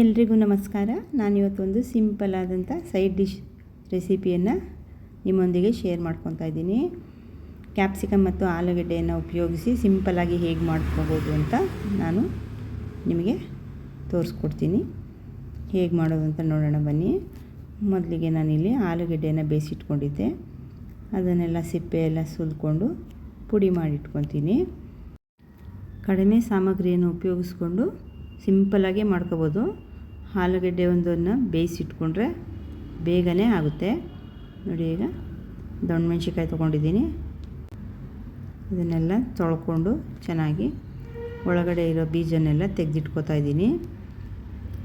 ಎಲ್ರಿಗೂ ನಮಸ್ಕಾರ. ನಾನಿವತ್ತೊಂದು ಸಿಂಪಲ್ ಆದಂಥ ಸೈಡ್ ಡಿಶ್ ರೆಸಿಪಿಯನ್ನು ನಿಮ್ಮೊಂದಿಗೆ ಶೇರ್ ಮಾಡ್ಕೊತಾ ಇದ್ದೀನಿ. ಕ್ಯಾಪ್ಸಿಕಮ್ ಮತ್ತು ಆಲೂಗಡ್ಡೆಯನ್ನು ಉಪಯೋಗಿಸಿ ಸಿಂಪಲ್ಲಾಗಿ ಹೇಗೆ ಮಾಡ್ಕೋಬೋದು ಅಂತ ನಾನು ನಿಮಗೆ ತೋರಿಸ್ಕೊಡ್ತೀನಿ. ಹೇಗೆ ಮಾಡೋದು ಅಂತ ನೋಡೋಣ ಬನ್ನಿ. ಮೊದಲಿಗೆ ನಾನಿಲ್ಲಿ ಆಲೂಗಡ್ಡೆಯನ್ನು ಬೇಯಿಸಿಟ್ಕೊಂಡಿದ್ದೆ. ಅದನ್ನೆಲ್ಲ ಸಿಪ್ಪೆ ಎಲ್ಲ ಸುಲಿಕೊಂಡು ಪುಡಿ ಮಾಡಿಟ್ಕೊತೀನಿ. ಕಡಿಮೆ ಸಾಮಗ್ರಿಯನ್ನು ಉಪಯೋಗಿಸ್ಕೊಂಡು ಸಿಂಪಲ್ಲಾಗೆ ಮಾಡ್ಕೋಬೋದು. ಆಲೂಗಡ್ಡೆ ಒಂದನ್ನು ಬೇಯಿಸಿಟ್ಕೊಂಡ್ರೆ ಬೇಗನೆ ಆಗುತ್ತೆ. ನೋಡಿ, ಈಗ ದೊಣ್ಣೆ ಮೆಣಸಿನ್ಕಾಯಿ ತೊಗೊಂಡಿದ್ದೀನಿ. ಇದನ್ನೆಲ್ಲ ತೊಳ್ಕೊಂಡು ಚೆನ್ನಾಗಿ ಒಳಗಡೆ ಇರೋ ಬೀಜನೆಲ್ಲ ತೆಗೆದಿಟ್ಕೋತಾ ಇದ್ದೀನಿ.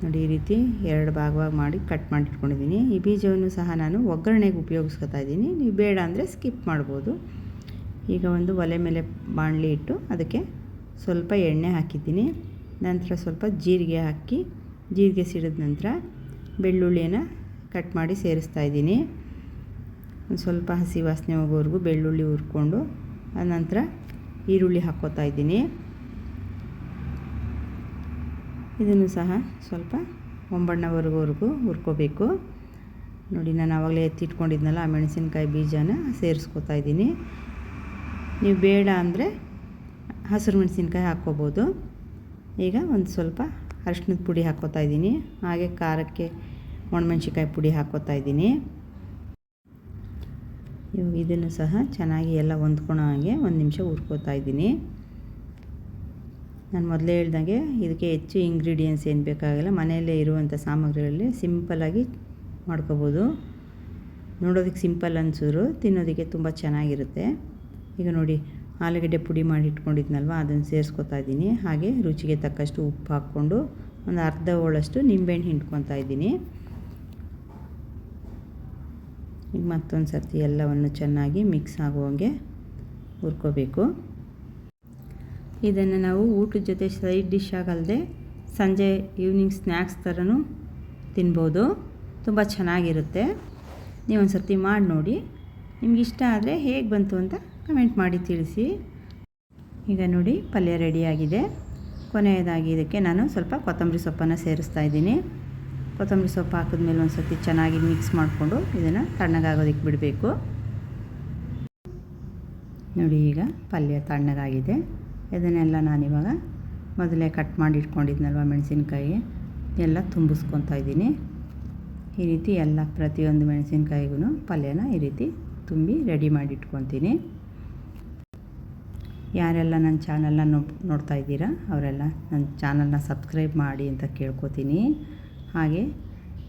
ನೋಡಿ, ಈ ರೀತಿ ಎರಡು ಭಾಗವಾಗಿ ಮಾಡಿ ಕಟ್ ಮಾಡಿಟ್ಕೊಂಡಿದ್ದೀನಿ. ಈ ಬೀಜವನ್ನು ಸಹ ನಾನು ಒಗ್ಗರಣೆಗೆ ಉಪಯೋಗಿಸ್ಕೊತಾ ಇದ್ದೀನಿ. ನೀವು ಬೇಡ ಅಂದರೆ ಸ್ಕಿಪ್ ಮಾಡ್ಬೋದು. ಈಗ ಒಂದು ಒಲೆ ಮೇಲೆ ಬಾಣಲಿ ಇಟ್ಟು ಅದಕ್ಕೆ ಸ್ವಲ್ಪ ಎಣ್ಣೆ ಹಾಕಿದ್ದೀನಿ. ನಂತರ ಸ್ವಲ್ಪ ಜೀರಿಗೆ ಹಾಕಿ, ಜೀರಿಗೆ ಸಿಡಿದ ನಂತರ ಬೆಳ್ಳುಳ್ಳಿಯನ್ನು ಕಟ್ ಮಾಡಿ ಸೇರಿಸ್ತಾ ಇದ್ದೀನಿ. ಒಂದು ಸ್ವಲ್ಪ ಹಸಿ ವಾಸನೆ ಹೋಗೋವರೆಗೂ ಬೆಳ್ಳುಳ್ಳಿ ಹುರ್ಕೊಂಡು ಆನಂತರ ಈರುಳ್ಳಿ ಹಾಕ್ಕೋತಾ ಇದ್ದೀನಿ. ಇದನ್ನು ಸಹ ಸ್ವಲ್ಪ ಒಂಬಣ್ಣವರೆಗೂ ಹುರ್ಕೋಬೇಕು. ನೋಡಿ, ನಾನು ಆವಾಗಲೇ ಎತ್ತಿಟ್ಕೊಂಡಿದ್ನಲ್ಲ ಆ ಮೆಣಸಿನ್ಕಾಯಿ ಬೀಜನ ಸೇರಿಸ್ಕೋತಾ ಇದ್ದೀನಿ. ನೀವು ಬೇಡ ಅಂದರೆ ಹಸಿರು ಮೆಣಸಿನ್ಕಾಯಿ ಹಾಕ್ಕೋಬೋದು. ಈಗ ಒಂದು ಸ್ವಲ್ಪ ಅರಿಶಿಣದ ಪುಡಿ ಹಾಕ್ಕೋತಾ ಇದ್ದೀನಿ. ಹಾಗೆ ಖಾರಕ್ಕೆ ಒಣಮೆಣ್ಸಿನ್ಕಾಯಿ ಪುಡಿ ಹಾಕ್ಕೋತಾ ಇದ್ದೀನಿ. ಇವಾಗ ಇದನ್ನು ಸಹ ಚೆನ್ನಾಗಿ ಎಲ್ಲ ಹೊಂದ್ಕೊಳೋ ಹಾಗೆ ಒಂದು ನಿಮಿಷ ಹುರ್ಕೋತಾ ಇದ್ದೀನಿ. ನಾನು ಮೊದಲೇ ಹೇಳ್ದಂಗೆ ಇದಕ್ಕೆ ಹೆಚ್ಚು ಇಂಗ್ರೀಡಿಯೆಂಟ್ಸ್ ಏನು ಬೇಕಾಗಿಲ್ಲ. ಮನೆಯಲ್ಲೇ ಇರುವಂಥ ಸಾಮಗ್ರಿಗಳಲ್ಲಿ ಸಿಂಪಲ್ಲಾಗಿ ಮಾಡ್ಕೋಬೋದು. ನೋಡೋದಕ್ಕೆ ಸಿಂಪಲ್ ಅನಿಸಿದ್ರು ತಿನ್ನೋದಕ್ಕೆ ತುಂಬ ಚೆನ್ನಾಗಿರುತ್ತೆ. ಈಗ ನೋಡಿ, ಆಲೂಗಡ್ಡೆ ಪುಡಿ ಮಾಡಿ ಇಟ್ಕೊಂಡಿದ್ನಲ್ವ ಅದನ್ನು ಸೇರಿಸ್ಕೊತಾ ಇದ್ದೀನಿ. ಹಾಗೆ ರುಚಿಗೆ ತಕ್ಕಷ್ಟು ಉಪ್ಪು ಹಾಕ್ಕೊಂಡು ಒಂದು ಅರ್ಧ ಹೋಳಷ್ಟು ನಿಂಬೆಹಣ್ಣು ಹಿಂಡ್ಕೊತಾ ಇದ್ದೀನಿ. ಈಗ ಮತ್ತೊಂದು ಸರ್ತಿ ಎಲ್ಲವನ್ನು ಚೆನ್ನಾಗಿ ಮಿಕ್ಸ್ ಆಗುವಂಗೆ ಹುರ್ಕೋಬೇಕು. ಇದನ್ನು ನಾವು ಊಟದ ಜೊತೆ ಸೈಡ್ ಡಿಶ್ ಆಗಲ್ಲದೆ ಸಂಜೆ ಈವ್ನಿಂಗ್ ಸ್ನ್ಯಾಕ್ಸ್ ಥರನೂ ತಿನ್ಬೋದು. ತುಂಬ ಚೆನ್ನಾಗಿರುತ್ತೆ. ನೀವೊಂದು ಸರ್ತಿ ಮಾಡಿ ನೋಡಿ. ನಿಮಗಿಷ್ಟ ಆದರೆ ಹೇಗೆ ಬಂತು ಅಂತ ಕಮೆಂಟ್ ಮಾಡಿ ತಿಳಿಸಿ. ಈಗ ನೋಡಿ, ಪಲ್ಯ ರೆಡಿಯಾಗಿದೆ. ಕೊನೆಯದಾಗಿ ಇದಕ್ಕೆ ನಾನು ಸ್ವಲ್ಪ ಕೊತ್ತಂಬರಿ ಸೊಪ್ಪನ್ನು ಸೇರಿಸ್ತಾ ಇದ್ದೀನಿ. ಕೊತ್ತಂಬರಿ ಸೊಪ್ಪು ಹಾಕಿದ್ಮೇಲೆ ಒಂದು ಸರ್ತಿ ಚೆನ್ನಾಗಿ ಮಿಕ್ಸ್ ಮಾಡಿಕೊಂಡು ಇದನ್ನು ತಣ್ಣಗಾಗೋದಕ್ಕೆ ಬಿಡಬೇಕು. ನೋಡಿ, ಈಗ ಪಲ್ಯ ತಣ್ಣಗಾಗಿದೆ. ಇದನ್ನೆಲ್ಲ ನಾನಿವಾಗ ಮೊದಲೇ ಕಟ್ ಮಾಡಿ ಇಟ್ಕೊಂಡಿದ್ನಲ್ವ ಮೆಣಸಿನ್ಕಾಯಿ ಎಲ್ಲ ತುಂಬಿಸ್ಕೊತಾ ಇದ್ದೀನಿ. ಈ ರೀತಿ ಎಲ್ಲ ಪ್ರತಿಯೊಂದು ಮೆಣಸಿನ್ಕಾಯಿಗೂ ಪಲ್ಯನ ಈ ರೀತಿ ತುಂಬಿ ರೆಡಿ ಮಾಡಿ ಇಟ್ಕೊತೀನಿ. ಯಾರೆಲ್ಲ ನನ್ನ ಚಾನಲ್ನ ನೋಡ್ತಾ ಇದ್ದೀರಾ ಅವರೆಲ್ಲ ನನ್ನ ಚಾನಲ್ನ ಸಬ್ಸ್ಕ್ರೈಬ್ ಮಾಡಿ ಅಂತ ಕೇಳ್ಕೊತೀನಿ. ಹಾಗೆ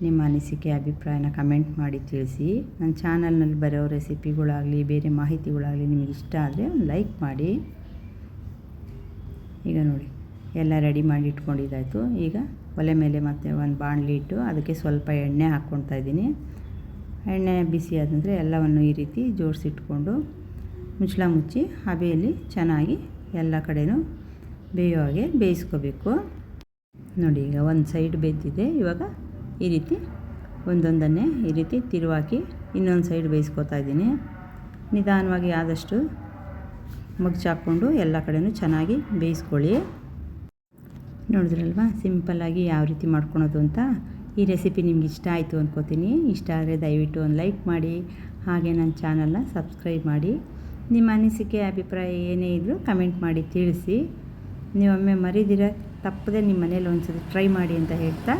ನಿಮ್ಮ ಅನಿಸಿಕೆ ಅಭಿಪ್ರಾಯನ ಕಮೆಂಟ್ ಮಾಡಿ ತಿಳಿಸಿ. ನನ್ನ ಚಾನಲ್ನಲ್ಲಿ ಬರೋ ರೆಸಿಪಿಗಳಾಗಲಿ ಬೇರೆ ಮಾಹಿತಿಗಳಾಗಲಿ ನಿಮಗೆ ಇಷ್ಟ ಆದರೆ ಒಂದು ಲೈಕ್ ಮಾಡಿ. ಈಗ ನೋಡಿ, ಎಲ್ಲ ರೆಡಿ ಮಾಡಿ ಇಟ್ಕೊಂಡಿದ್ದಾಯಿತು. ಈಗ ಒಲೆ ಮೇಲೆ ಮತ್ತೆ ಒಂದು ಬಾಣಲಿ ಇಟ್ಟು ಅದಕ್ಕೆ ಸ್ವಲ್ಪ ಎಣ್ಣೆ ಹಾಕ್ಕೊಳ್ತಾ ಇದ್ದೀನಿ. ಎಣ್ಣೆ ಬಿಸಿ ಆದಂದರೆ ಎಲ್ಲವನ್ನು ಈ ರೀತಿ ಜೋಡಿಸಿಟ್ಕೊಂಡು ಮುಚ್ಚಳ ಮುಚ್ಚಿ ಹಬೆಯಲ್ಲಿ ಚೆನ್ನಾಗಿ ಎಲ್ಲ ಕಡೆಯೂ ಬೇಯೋ ಹಾಗೆ ಬೇಯಿಸ್ಕೋಬೇಕು. ನೋಡಿ, ಈಗ ಒಂದು ಸೈಡ್ ಬೇಯ್ದಿದೆ. ಇವಾಗ ಈ ರೀತಿ ಒಂದೊಂದನ್ನೇ ಈ ರೀತಿ ತಿರುವಾಕಿ ಇನ್ನೊಂದು ಸೈಡ್ ಬೇಯಿಸ್ಕೋತಾ ಇದ್ದೀನಿ. ನಿಧಾನವಾಗಿ ಆದಷ್ಟು ಮಗ್ಚಾಕ್ಕೊಂಡು ಎಲ್ಲ ಕಡೆಯೂ ಚೆನ್ನಾಗಿ ಬೇಯಿಸ್ಕೊಳ್ಳಿ. ನೋಡಿದ್ರಲ್ವ ಸಿಂಪಲ್ಲಾಗಿ ಯಾವ ರೀತಿ ಮಾಡ್ಕೊಳೋದು ಅಂತ. ಈ ರೆಸಿಪಿ ನಿಮ್ಗೆ ಇಷ್ಟ ಆಯಿತು ಅಂದ್ಕೋತೀನಿ. ಇಷ್ಟ ಆದರೆ ದಯವಿಟ್ಟು ಒಂದು ಲೈಕ್ ಮಾಡಿ. ಹಾಗೆ ನನ್ನ ಚಾನಲ್ನ ಸಬ್ಸ್ಕ್ರೈಬ್ ಮಾಡಿ. ನಿಮ್ಮ ಅನಿಸಿಕೆ ಅಭಿಪ್ರಾಯ ಏನೇ ಇದ್ದರೂ ಕಮೆಂಟ್ ಮಾಡಿ ತಿಳಿಸಿ. ನೀವೊಮ್ಮೆ ಮರಿದಿರ ತಪ್ಪದೆ ನಿಮ್ಮ ಮನೇಲಿ ಒಂದ್ಸತಿ ಟ್ರೈ ಮಾಡಿ ಅಂತ ಹೇಳ್ತಾ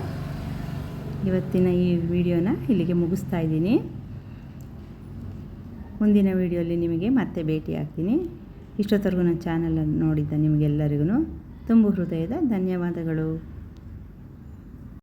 ಇವತ್ತಿನ ಈ ವಿಡಿಯೋನ ಇಲ್ಲಿಗೆ ಮುಗಿಸ್ತಾ ಇದ್ದೀನಿ. ಮುಂದಿನ ವಿಡಿಯೋಲಿ ನಿಮಗೆ ಮತ್ತೆ ಭೇಟಿ ಆಗ್ತೀನಿ. ಇಷ್ಟೊತ್ತರೆಗೂ ನನ್ನ ಚಾನಲನ್ನು ನೋಡಿದ್ದ ನಿಮಗೆಲ್ಲರಿಗೂ ತುಂಬ ಹೃದಯದ ಧನ್ಯವಾದಗಳು.